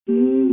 我。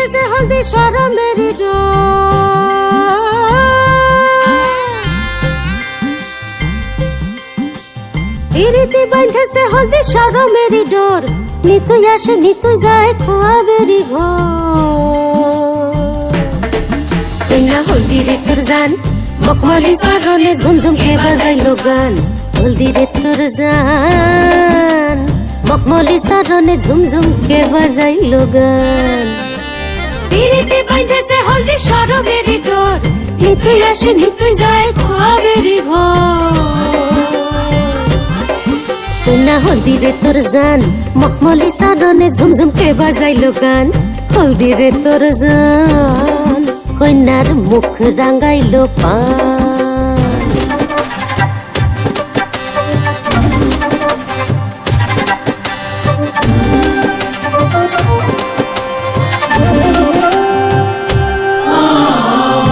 বাঁধেছে হলদি শরমের পিরিতি বাঁধেছে হলদি শরমের ডোর নিতুই আসে নিতুই যায় খোয়াবেরি ঘর হলদি রে তোর জান মখমলি চরণে ঝুমঝুম কে বাজাইলো গান হলদি রে তোর জান মখমলি চরণে ঝুমঝুম কে বাজাইলো গান পিরিতি বাঁধেছে হলদি শরমের ডোর নিতুই আসে নিতুই যায় খোয়াবেরি ঘর হলদি রে তোর জান মখমলি চরণে ঝুমঝুম কে বাজাইলো গান হলদি রে তোর জান কন্যার মুখ রাঙাইলো পান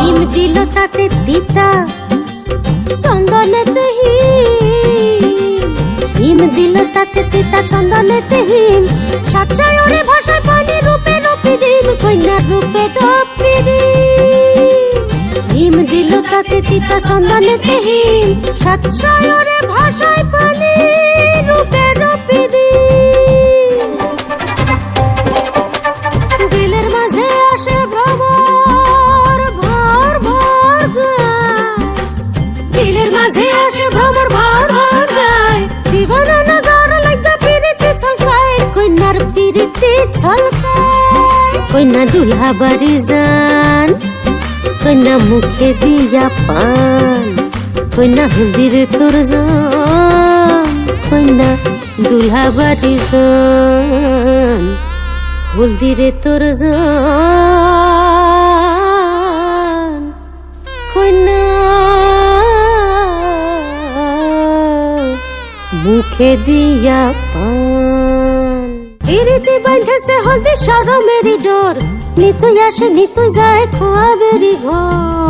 হিম দিল তাতে তিতা চন্দনেতে হিম দিল তাতে তিতা চন্দনেতে হিম সাতশয়রে ভাষায় পানি রূপে রূপে দিম কন্যার রূপে রূপে হিম দিল তাতে তিতা চন্দনেতে হিম সাতশয়রে ভাষায় পানি রূপে রূপে দিম দিলের মাঝে আসে ভ্রমর ভর ভর গায় দিলের মাঝে আসে ভ্রমর ভর ভর গায় দিবানা নজর লাগা পিরিতি ছলকায় কন্যার পিরিতি ছলকায় কন্যা দুলহা বাড়ি যান কন্যা মুখে দিয়া পান কন্যা হলদি রে তোর জান কন্যা দুলহা বাড়ি যান হলদি রে তোর জান কন্যা মুখে দিয়া পান পিরিতি বাঁধেছে হলদি শরমের ডোর নিতুই আসে নিতুই যায় খোয়াবেরি ঘর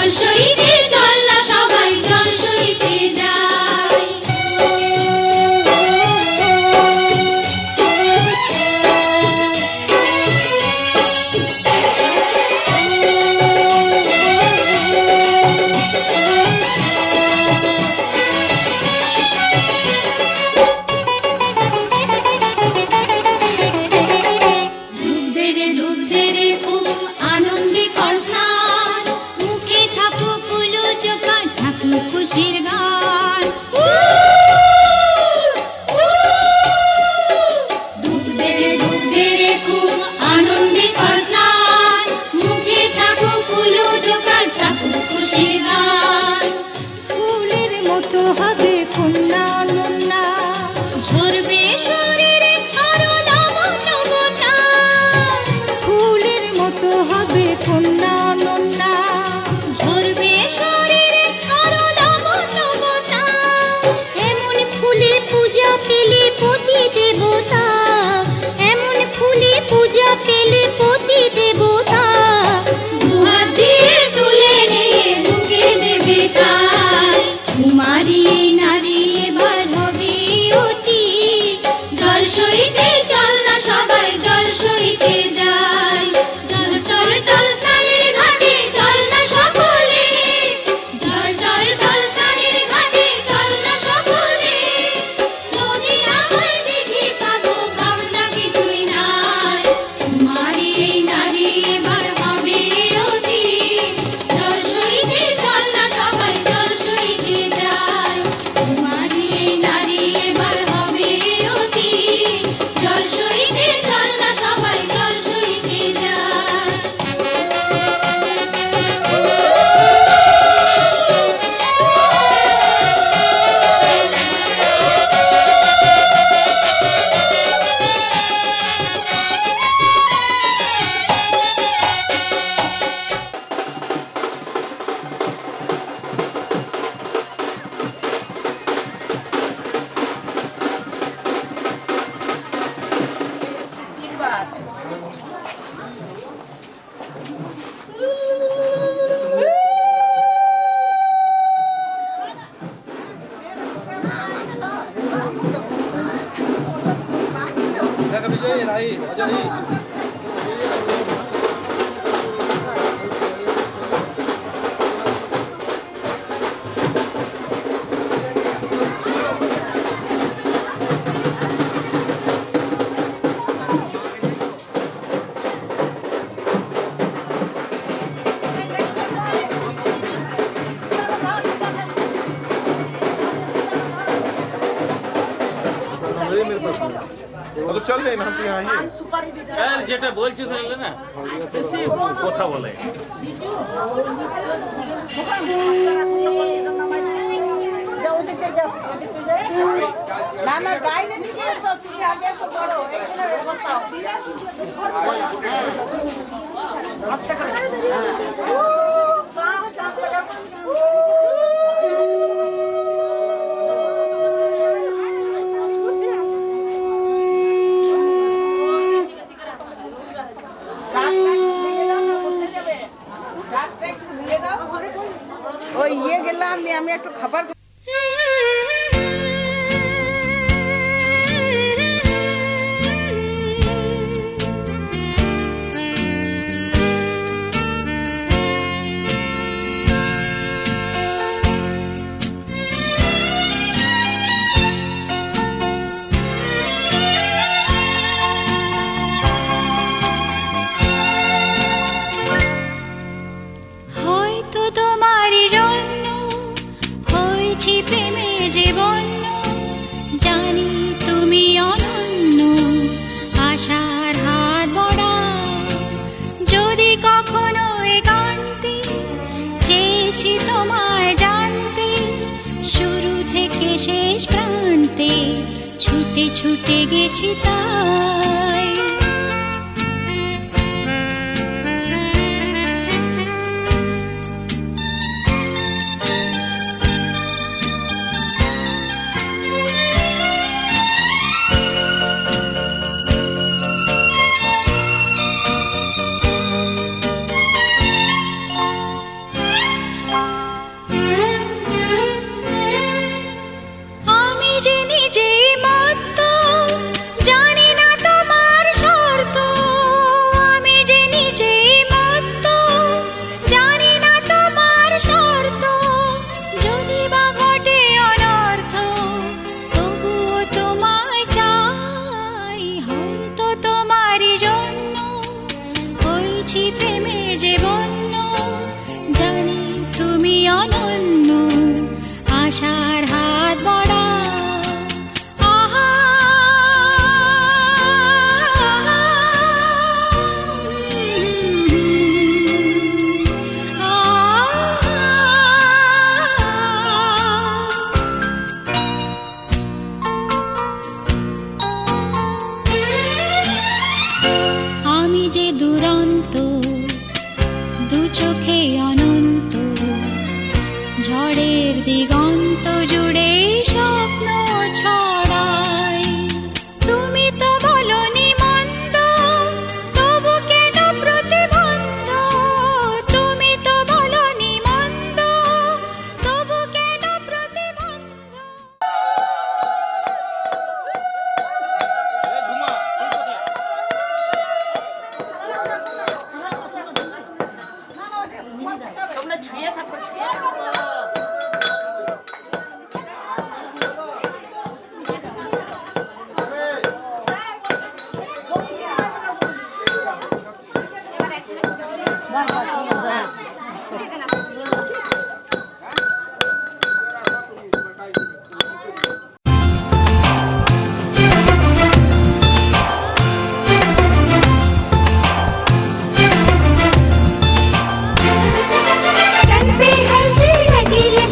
জল সইতে চল না সবাই জল সইতে যাই। খুশির গান ডুব দে রে খুব আনন্দে কর স্নান, মুখে থাকুক কুলো জোকার থাকুক খুশির গান। ফুলের মতো হবে কন্যা নন্না, ঝরবে শরীরে আরো নবনবতা। ফুলের মতো হবে কন্যা নন্না, ঝরবে শরীরে আরো নবনবতা। এমন ফুলে পূজা পেলে পতি দেবতা, এমন ফুলে পূজা পেলে পতি দেবতা। দুহাত দিয়ে তুলে নিয়ে ঝুঁকে দেবে ঠাই, কুমারী নারী এবার হবে অতি। জল সইতে চল না সবাই জল সইতে যাই। জল টল টল স্নানের ঘাটে চল না সকলে, জল টল টল স্নানের ঘাটে চল না সকলে। নদী আমায় দেখি পাবো ভাবনা কিছুই নাই, কুমারী এই নারী এবার হবে অতি। জল সইতে চল না সবাই জল সইতে যাই, কুমারী এই নারী এবার হবে অতি। জল সইতে চল না সবাই জল সইতে যাই। तो चल जाए हम तो यहाँ ही यार जेटा বলছিস বলে না বেশি কথা বলে না না বাইরে দিকে এসো, তুমি আগে এসো, পড়ো এইখানে বসাও। আস্তে করে ওই ইয়ে গেলাম আমি একটু খাবার ছুটে ছুটে গেছি তাই। অনন্ত ঝড়ের দিগন্ত জুড়ে স্বপ্ন ছড়ায় তুমি তো বলনি মন্দ তবু কেন প্রতিবন্ধ তুমি তো বলনি মন্দ তবু কেন প্রতিবন্ধ তোমরা ছুঁয়ে থাকো ছুঁয়ে থাকো Can we help you?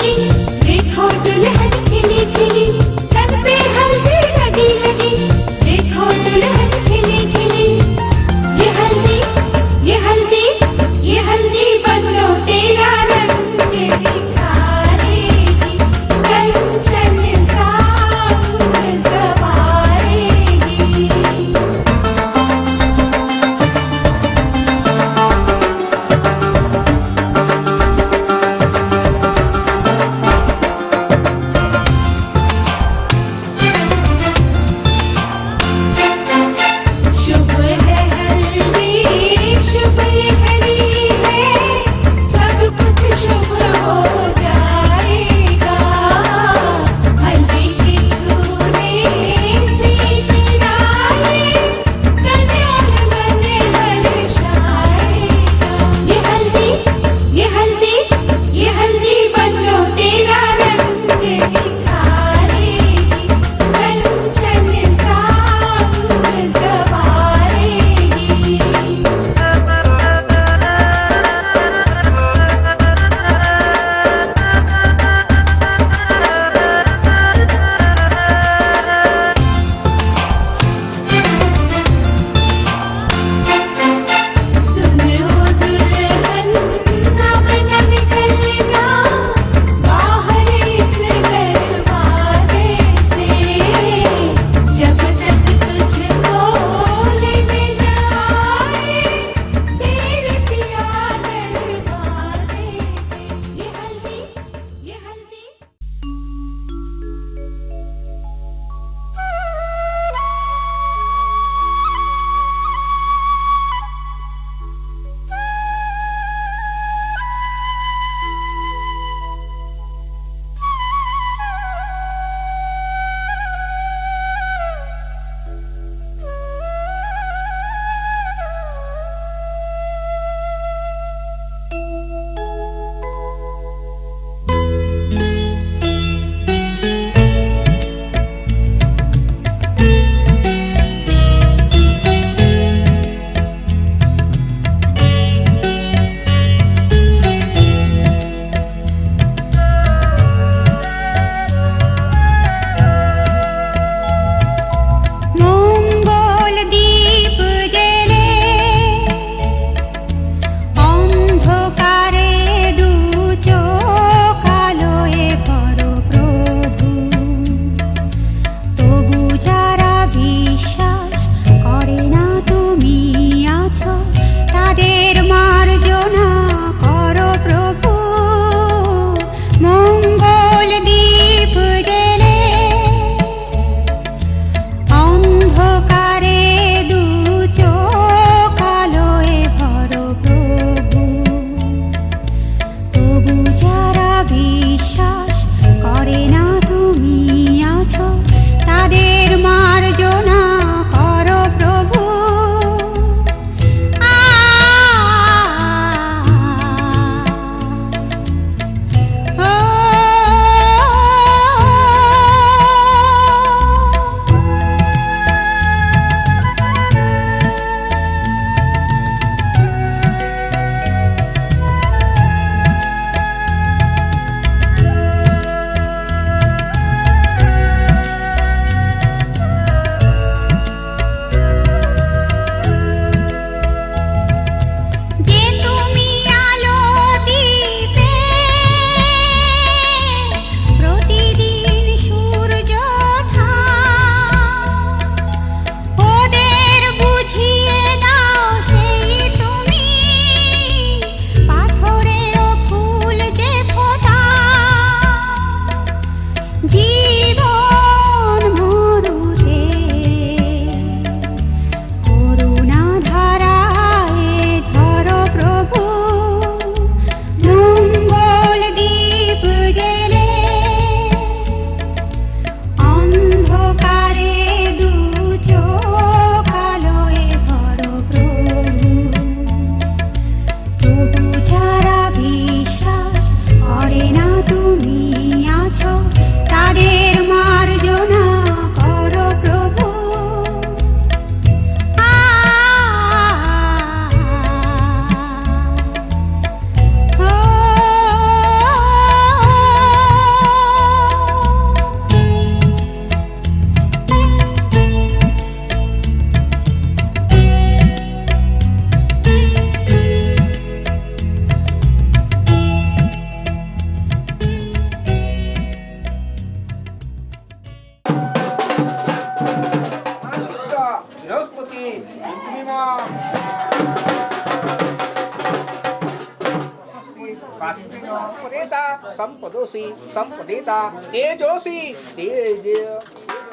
संपदेता संपदोषी संपदेता तेजोषी तेज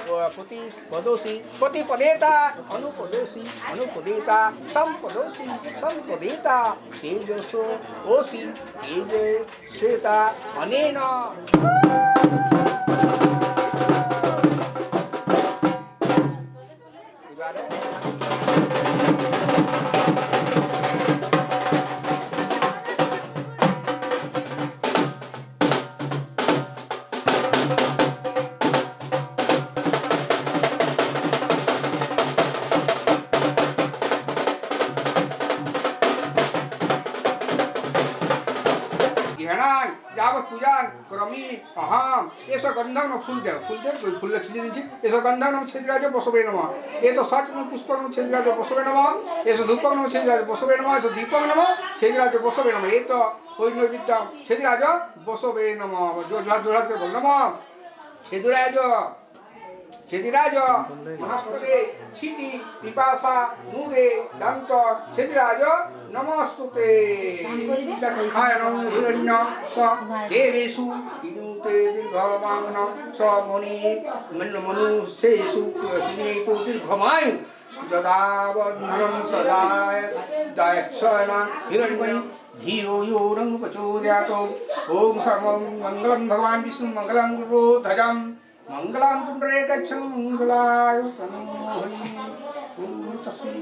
पति पदोषी पति पदेता अनुपदोषी अनुपदेता संपदोषी संपदेता तेजसो ओषी तेज श्वेता अनेन घेणाय যাবত পূজান করমি অহম এসো গন্ধম ফুল দেও ফুল ছিঁড়ে দিচ্ছি এসো গন্ধম ছেদিরাজ বসবে নম এ তো সচম পুষ্পম ছেদিরাজ বসবে নম এসো ধূপম ছেদিরাজ বসবে নম এসো দীপম নম ছেদিরাজ বসবে নম এ তো হৈন্য বিদ্যা ছেদিরাজ বসবে নম জোড়া জোড়া করে বল নম ছেদিরাজ ছেদিরাজ মহাস্পদে ছিটি পিপাসা নুদে দন্ত ছেদিরাজ নমস্তুতে দক্ষায়নং হিরণ্য স দেবেষু কিনুতে দীর্ঘমাংন স মনি মনুষ্যেষু কিনেতু দীর্ঘমায়ু যদাবন্ধনম সদায় দায়ক্ষয়ণ হিরণ্যময়ি ধিयो यो रंग प्रचोदयात् ओम सर्वं मंगलम भगवान विष्णु मंगलम गुरु ध्वजम मंगलम पुंडरे कच्छं मंगलाय तनो हरि ओम तस्मै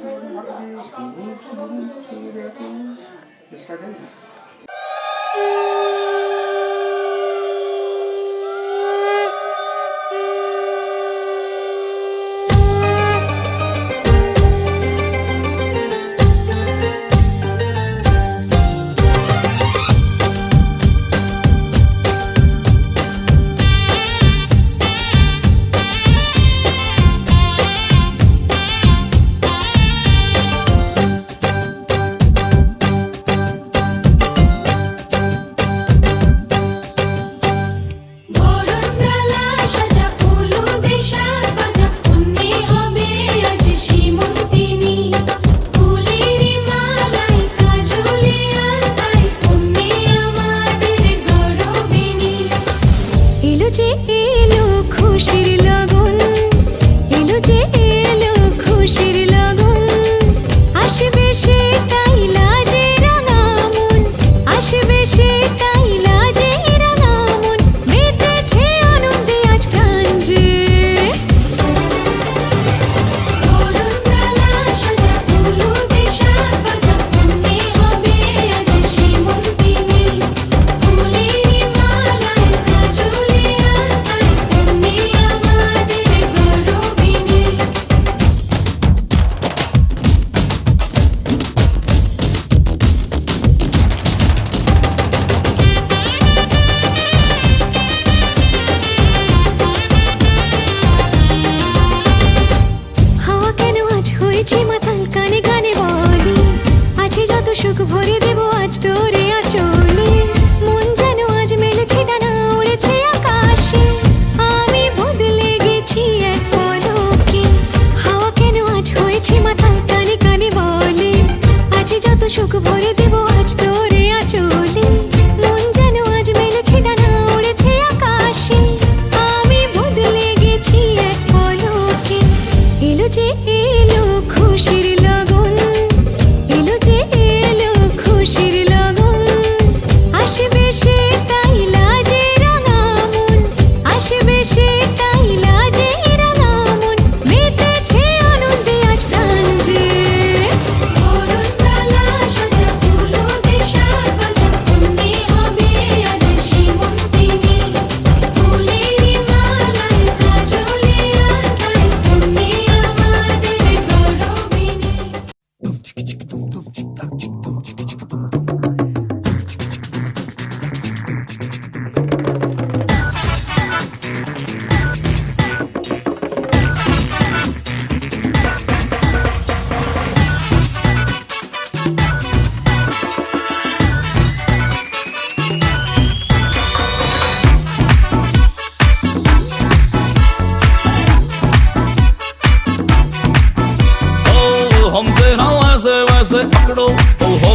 पकड़ो ओहो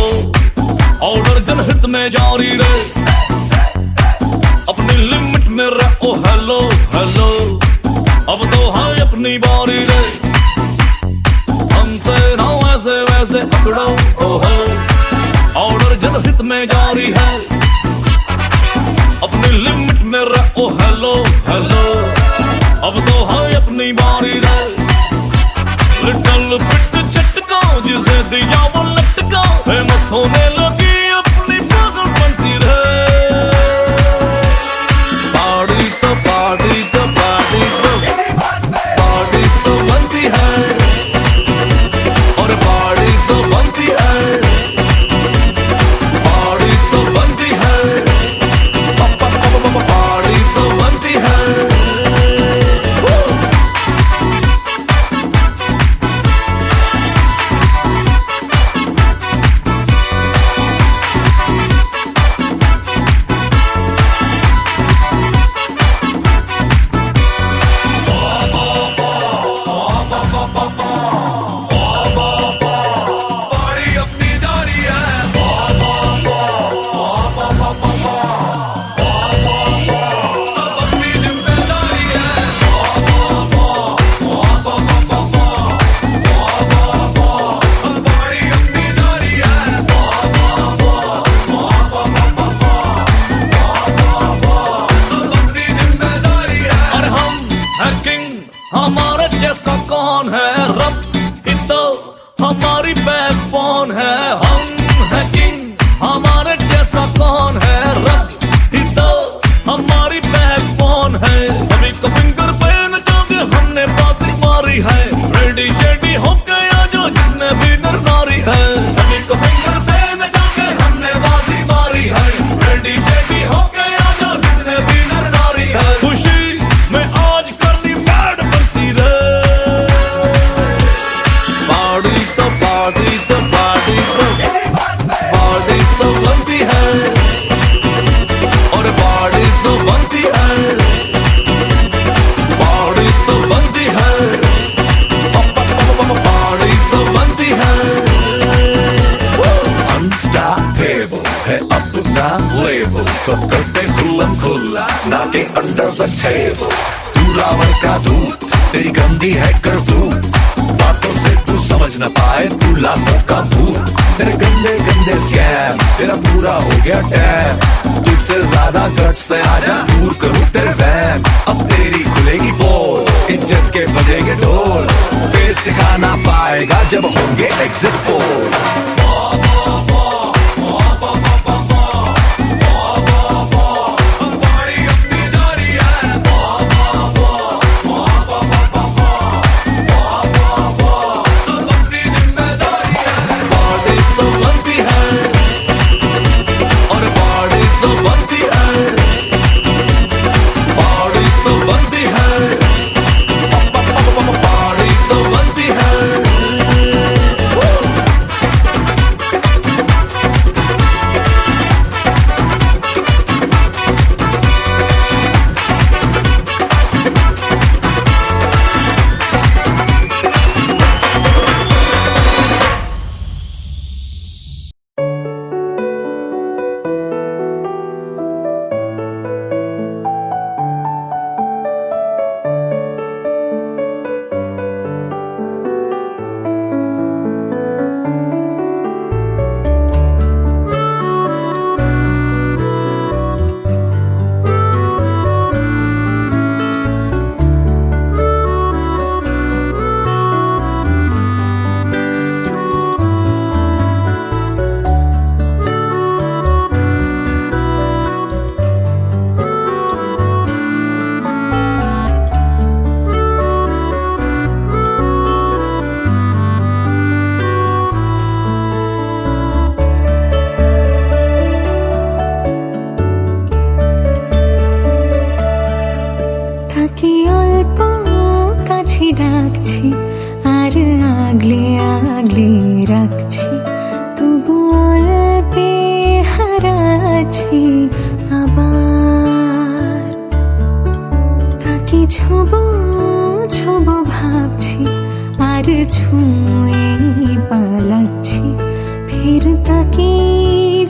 ऑर्डर जनहित में जारी रहे। बारी रे हमसे ना वैसे वैसे पकड़ो ओहो ऑर्डर जनहित में जारी है अपनी लिमिट में रहो हेलो हेलो अब तो है अपनी बारी रे लिटल बिट झटका जिसे दिया वो लटका फेमस होने लगी अपनी पागल बनती रहे पार्टी तो पार्टी तो पार्टी तो पार्टी तो बनती है और पार्टी तो बनती है पार्टी तो बनती है पार्टी तो बनती है हमारे जैसा कौन है रब ही तो हमारी बैकबोन है हम है किंग हमारे जैसा कौन है रब ही तो हमारी बैकबोन है सभी को फिंगर पे नचाके हमने बाजी मारी है रेडी शेडी हो गया जो जितने भी नर नारी है सभी को फिंगर पे नचाके हमने बाजी मारी है रेडी शेडी हो गया जो जितने भी नर नारी है खुशी में आज करनी बैड बनती रे पार्टी तो पार्टी तो पार्टी तो पार्टी तो बनती है और पार्टी तो बनती है पार्टी तो बनती है पार्टी तो बनती है Unstoppable है अपना लेबल सब करते खुल्लम खुल्ला नाके अंडर द टेबल तू रावण का दूत तेरी गंदी है करतूत बातों से तू समझ न पाए तू लाखों का भूत तेरे गंदे गंदे स्कैम तेरा पूरा हो गया टैम तुझसे ज्यादा गट से आजा दूर करूं तेरे वैम अब तेरी खुलेगी पोल इज्जत के बजेंगे ढोल फेस दिखा ना पाएगा जब होंगे एग्जिट पोल ছুঁয়ে পালাচ্ছি, ফের তাকে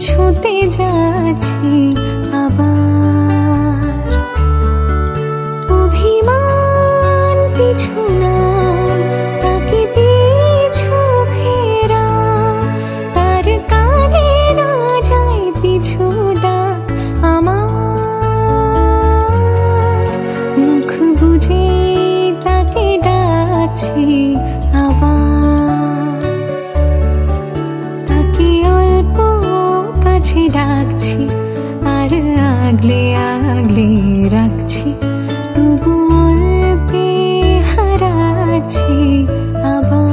ছুঁতে যাচ্ছি আবার। অভিমান পিছু না আমার মুখ বুঝে তাকে ডাকছি আবার, তাকে অল্প কাছে ডাকছি আর আগলে আগলে রাখছি, তবু অল্পে হারাচ্ছি আবার।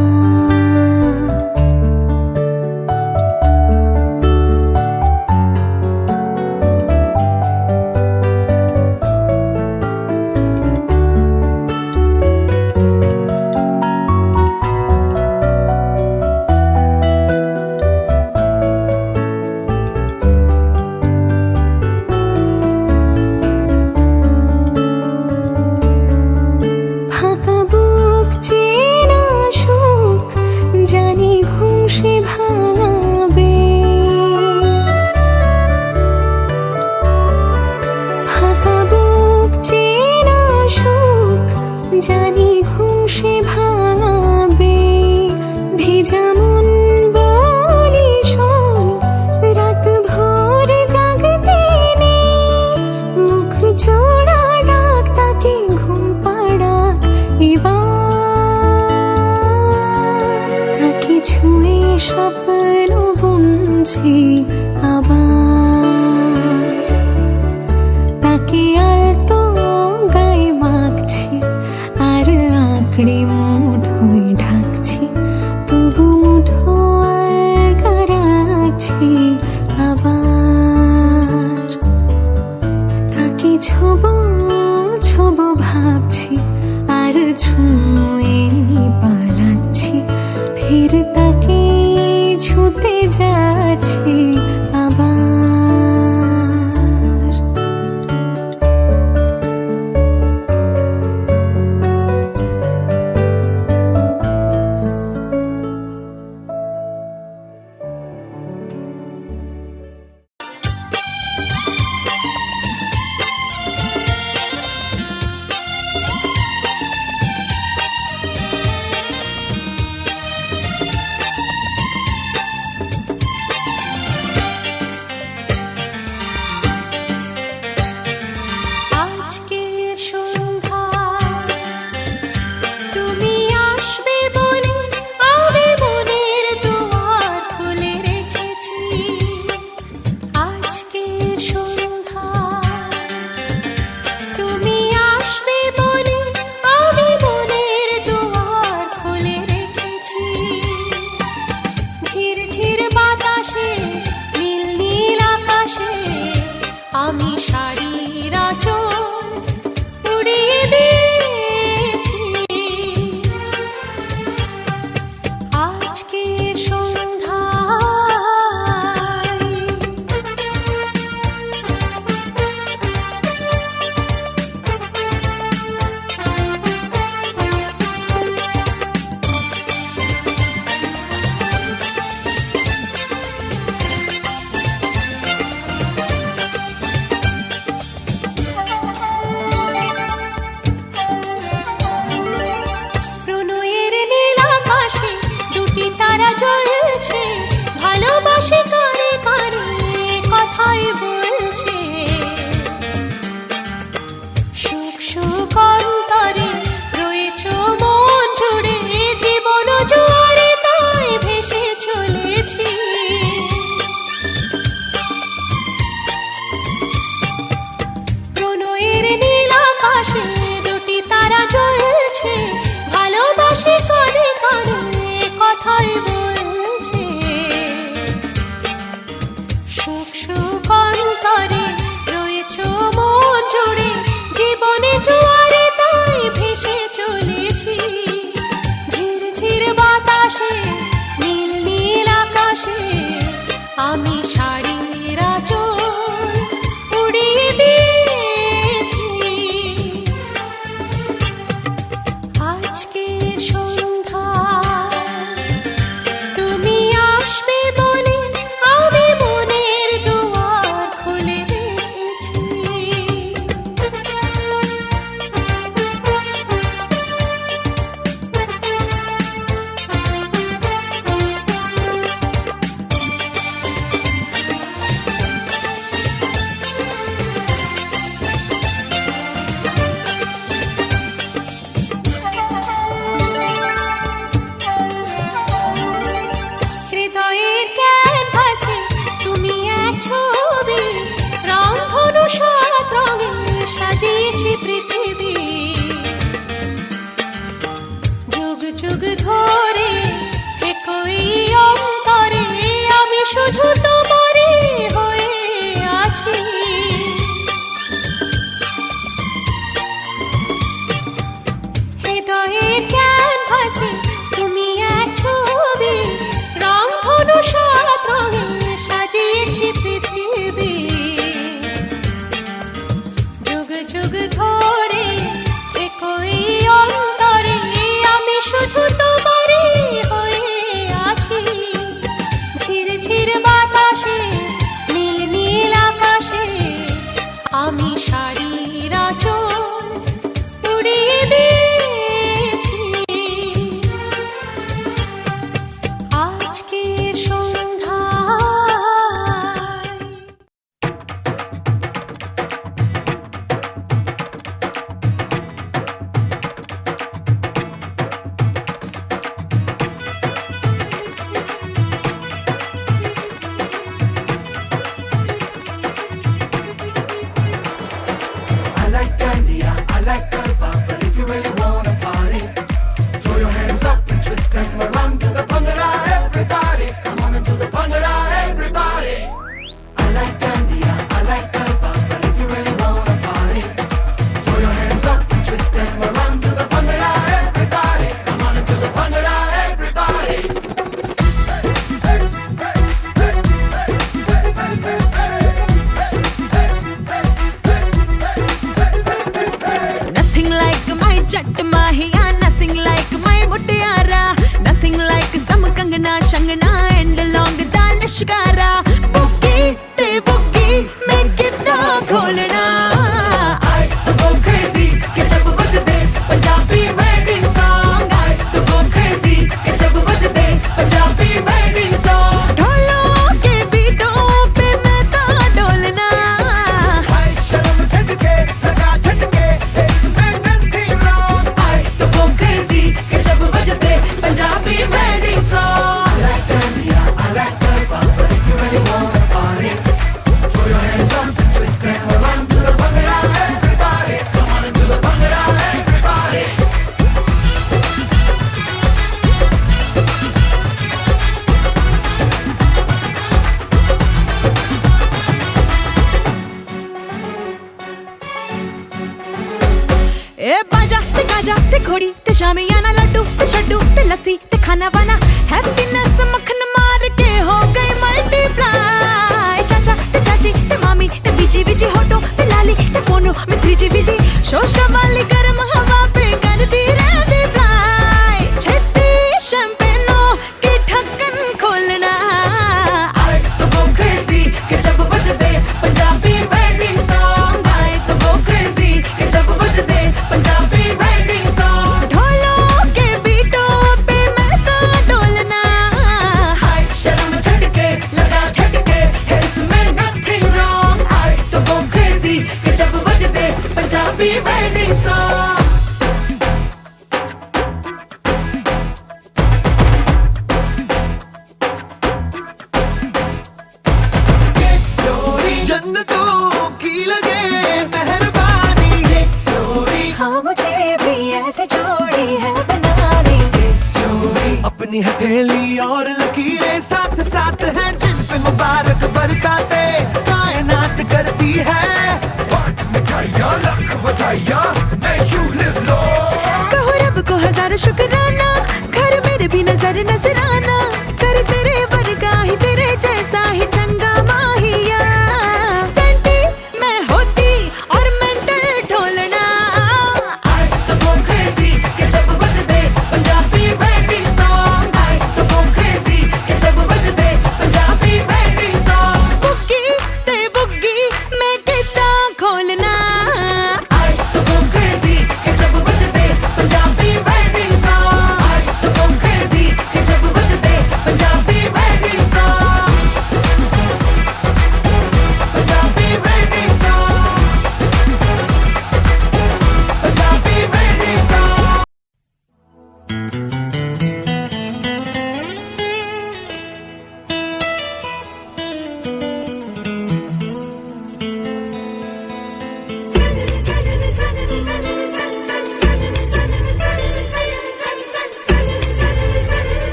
like Garba, but if you really wanna party, throw your hands up and twist them around to the Bhangra, everybody. Come on into the Bhangra, everybody. I like Dandiya, I like Garba, but if you really wanna party, throw your hands up and twist them around to the Bhangra, everybody. Come on into the Bhangra, everybody. Nothing like my Jat Mahiya, nothing like my Muttiara, nothing like some Kangana, Shangana and long dal shikara. Boogie, te boogie, make it the kholna. I to go crazy, ke jab bajde Punjabi wedding song. I to go crazy, ke jab bajde Punjabi wedding song. ढोलों के बीटों पे मैं तो डोलना. हाय शर्म झटके लगा झटके इसमें nothing wrong. I to go crazy, ke jab bajde Punjabi wedding song. I like Dandiya, I like Garba, but if you really wanna party, throw your hands up and twist them around to the Bhangra, everybody. Come on into the Bhangra, everybody. ए बाजा ते Gaza ते घोड़ी ते शामियाना लड्डू ते शड्डू ते लस्सी ते खाना वाना हैप्पीनेस मक्खन मार के हो गई मल्टीप्लाई. चाचा ते चाची ते मामी ते बीजी बीजी होटो ते लाली ते पोनो में थ्रीजी बीजी शोशा वाली गर्म हवा पे करती रहती फ्लाई. छेती शैंपेनो की ढक्कन खोलना. I to go crazy के जब बजते Punjabi wedding song. I to go crazy के जब बजते पंजाबी wedding song. ढोलों के बीटों पे मैं तो डोलना. हाय शर्म झटके लगा झटके है इसमें nothing wrong. I to go crazy के जब बजते पंजाबी wedding song. जन्नतों की लगे मेहरबानी, ये जोड़ी हाँ मुझे भी ऐसे जोड़ी है बनानी. जोड़ी अपनी हथेली और लकीरें साथ साथ हैं जिन पे मुबारक बरसाते कायनात करती है. बांट मिठाइयाँ लाख बधाइयाँ, may you live long. कहो रब को हजार शुक्राना, घर मेरे भी नजर नजराना. कर तेरे वर्गा ही तेरे जैसा ही चंगा माहिया. सेंटी मैं होती और mental Dholna. I to go crazy के जब बजते Punjabi wedding song. I to go crazy के जब बजते पंजाबी wedding song. बुग्गी ते बुग्गी मैं कितना खोलना. I to go crazy के जब बजते Punjabi wedding song. I to go crazy के जब बजते Punjabi wedding song. Punjabi wedding song. Punjabi wedding song.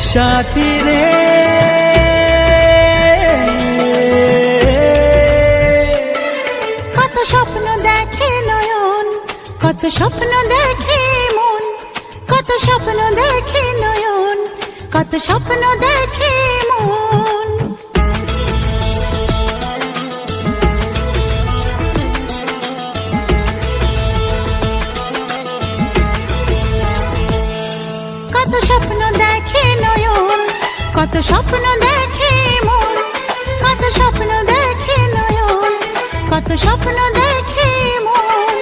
शाती रे কত স্বপ্ন দেখে নয়ন, কত স্বপ্ন দেখে মন, কত স্বপ্ন দেখে নয়ন, কত স্বপ্ন দেখে মন. কত স্বপ্ন দেখে নয়ন, কত স্বপ্ন দেখে মন, কত স্বপ্ন দেখে নয়ন, কত স্বপ্ন দেখে মন.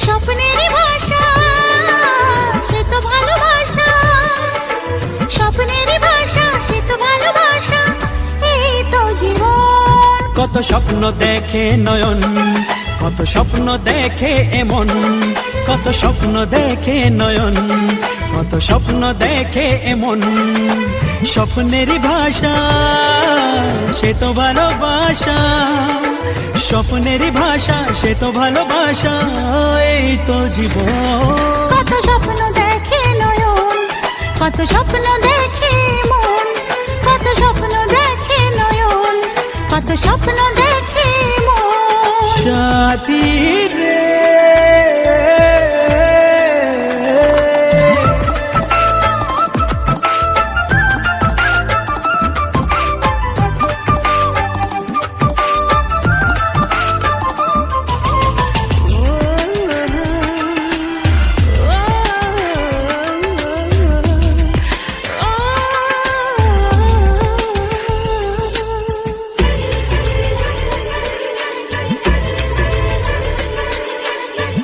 স্বপ্নেরই ভাষা সে তো ভালোবাসা, স্বপ্নেরই ভাষা সে তো ভালোবাসা. এই তো জীবন. কত স্বপ্ন দেখে নয়ন, কত স্বপ্ন দেখে এমন, কত স্বপ্ন দেখে নয়ন, কত স্বপ্ন দেখে এমন. স্বপ্নেরই ভাষা সে তো ভালোবাসা, স্বপ্নেরই ভাষা সে তো ভালোবাসা, এই তো জীবন। কত স্বপ্ন দেখে নয়ন, কত স্বপ্ন দেখে মন, কত স্বপ্ন দেখে নয়ন, কত স্বপ্ন দেখে মন। সাথী রে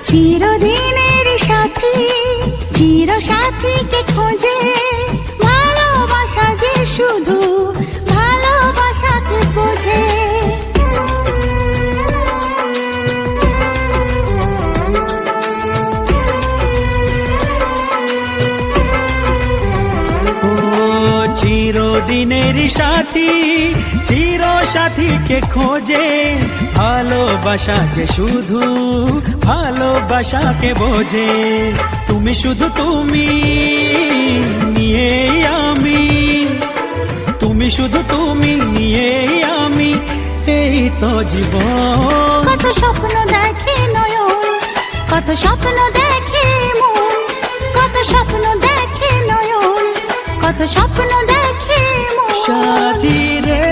চিরদিনের সাথী, চির সাথীকে খোঁজে, ভালোবাসা যে শুধু ভালোবাসাকে বোঝে। চিরদিনের সাথী, চির সাথীকে খোঁজে, ভালোবাসা যে শুধু ভালোবাসাকে বোঝে। তুমি শুধু তুমি নিয়ে আমি, তুমি শুধু তুমি নিয়ে আমি, এই তো জীবন। কত স্বপ্ন দেখে নয়ন, কত স্বপ্ন দেখে মন, কত স্বপ্ন দেখে নয়ন, কত স্বপ্ন দেখে মন। সাথী রে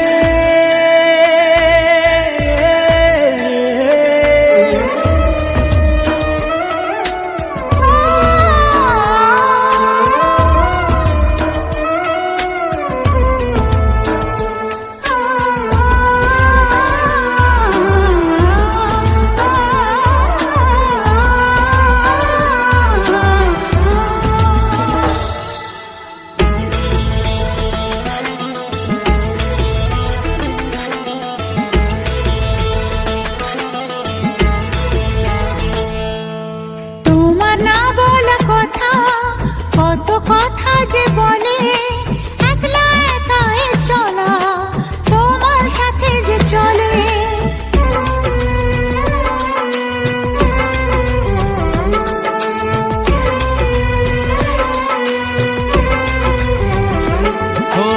কত কথা যে বলে, একলা একাই চলা তোমার সাথে যে চলে। ও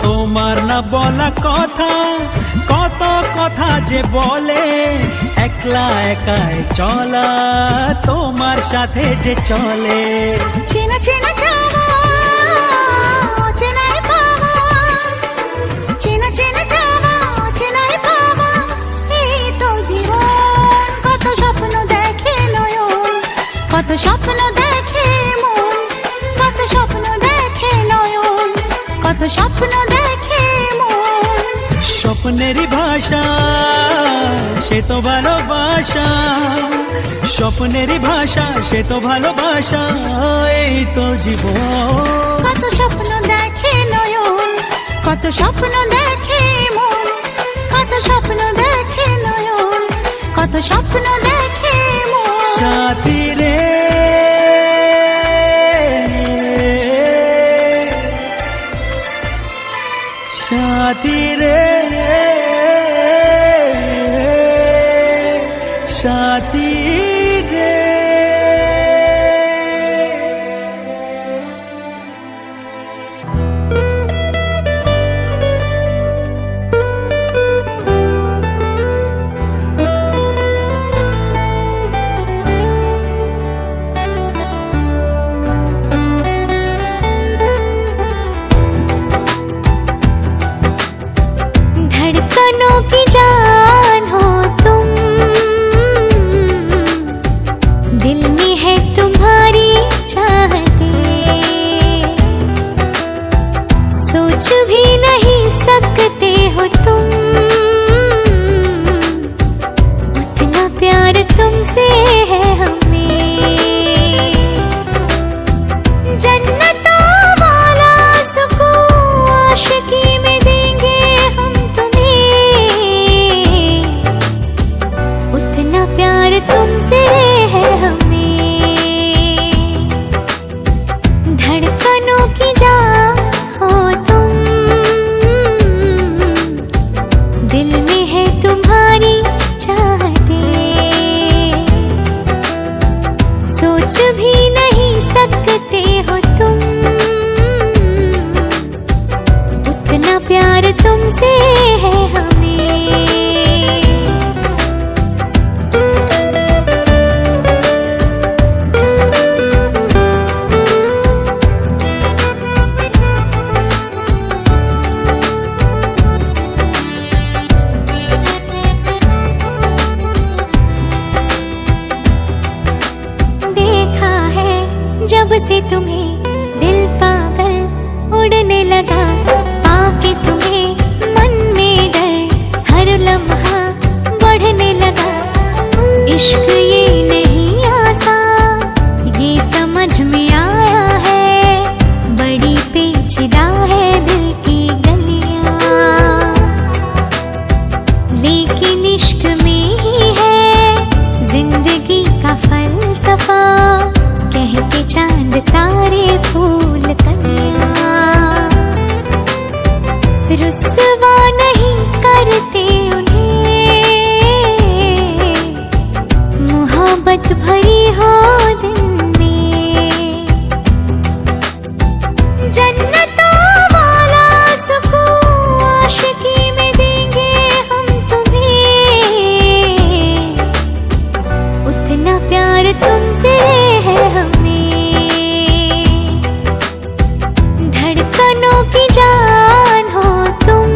তোমার না বলা কথা, কত কথা যে বলে, একলা একাই চলা তোমার সাথে যে চলে। চেনা চেনা যাওয়া চেনাই পাওয়া, চেনা চেনা যাওয়া চেনাই পাওয়া, এই তো জীবন। কত স্বপ্ন দেখে নয়ন, কত স্বপ্ন দেখে মন, কত স্বপ্ন দেখে নয়ন, কত স্বপ্ন দেখে মন। স্বপ্নেরই ভাষা সে তো ভালোবাসা, স্বপ্নেরই ভাষা সে তো ভালোবাসা, এই তো জীবন। কত স্বপ্ন দেখে নয়ন, কত স্বপ্ন দেখে মন, কত স্বপ্ন দেখে নয়ন, কত স্বপ্ন দেখে মন। সাথী রে সাথী রে সাথী রে। धड़कनों की जान हो तुम, दिल में है तुम्हारी चाहते, सोच भी नहीं सकते हो तुम, उतना प्यार तुमसे है हमें। जन्नतों वाला सुकून आशिकी में देंगे हम तुम्हें, उतना प्यार तुमसे है हमें। धड़कनों की जान हो तुम। रुस्वा नहीं करते उन्हें, मोहब्बत भरी हो जिनमें, जन्नतों वाला सुकून आशिकी में देंगे हम तुम्हें, उतना प्यार तुमसे है हमें, धड़कनों की जान हो तुम,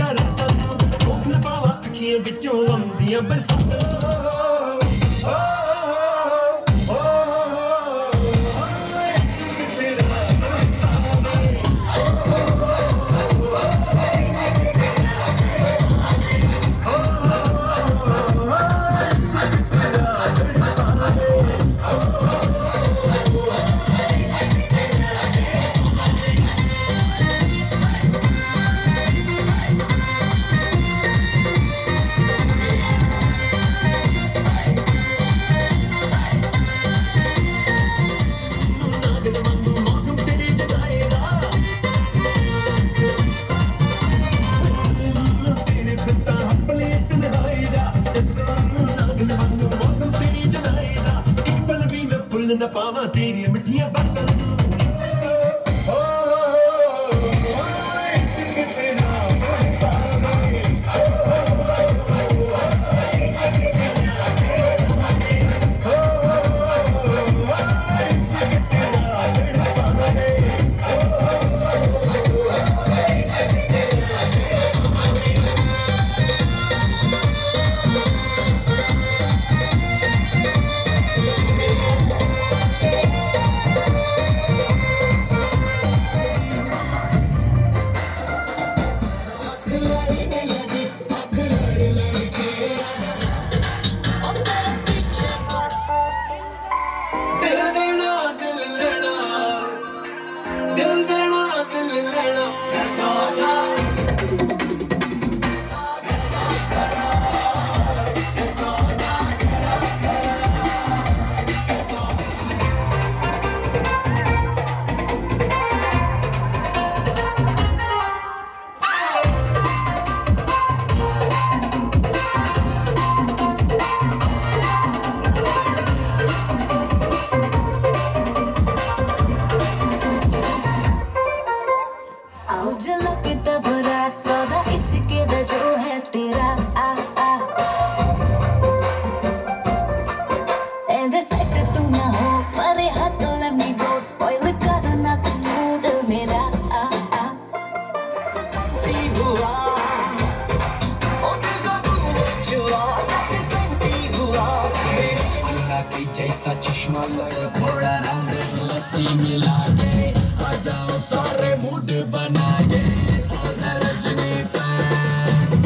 करा रोक न पावा अखियां विचों आंदियां बरसातां न पावा तेरी मिठियां बातां जैसा चश्मा लगे थोड़ा रंग लस्सी मिला के आ जाओ सारे मूड बना के Rajni fans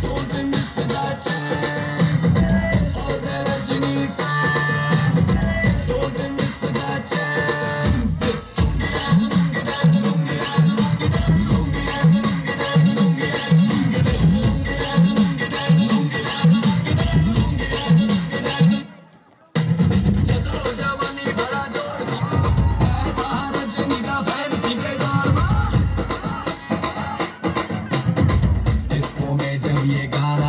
don't miss that chance Rajni fans don't miss that chance ये गाना